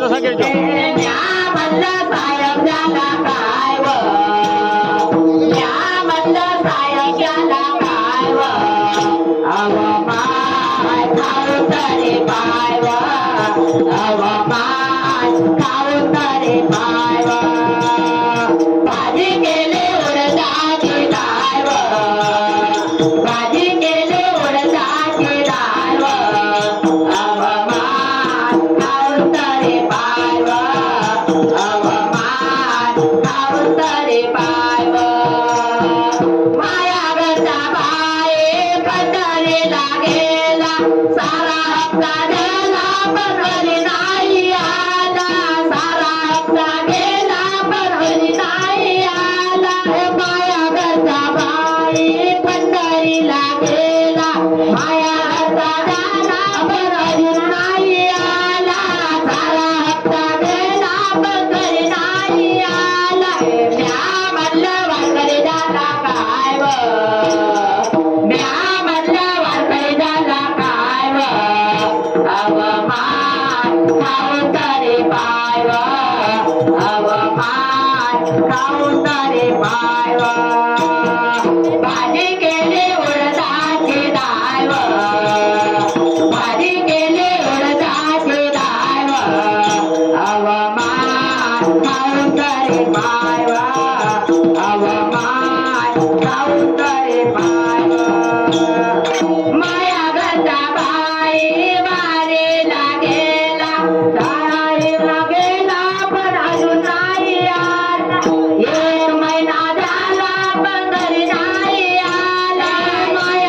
घ्यायचा सांगायचं म्या म्हणलं साहेब झाला काय व म्या म्हणलं साहेब झाला काय व अव माय खाऊ तरी पाय व अव माय खाऊ तरी पाय व भाजी केली उडदाची डाळ व भाजी केली उडदाची डाळ व अव माय खाऊ तरी पाय व अव माय खाऊ तरी पाय व माया गचा बाई पंढरीला गेला सारा हप्ता गेला पंढरी नाही आला सारा हप्ता गेला पंढरी नाही आला माया गचा बाई पंढरीला गेला माया गचा गेला पंढरी नाही आला सारा हप्ता गेला पंढरी नाही आला म्या म्हणलं वारकरी झाला काय व म्या म्हणलं वारकरी झाला काय व अव माय खाऊ तरी पाय व अव माय खाऊ तरी पाय व भाजी केली उडदाची डाळ व भाजी केली उडदाची डाळ व अव माय खाऊ तरी पाय व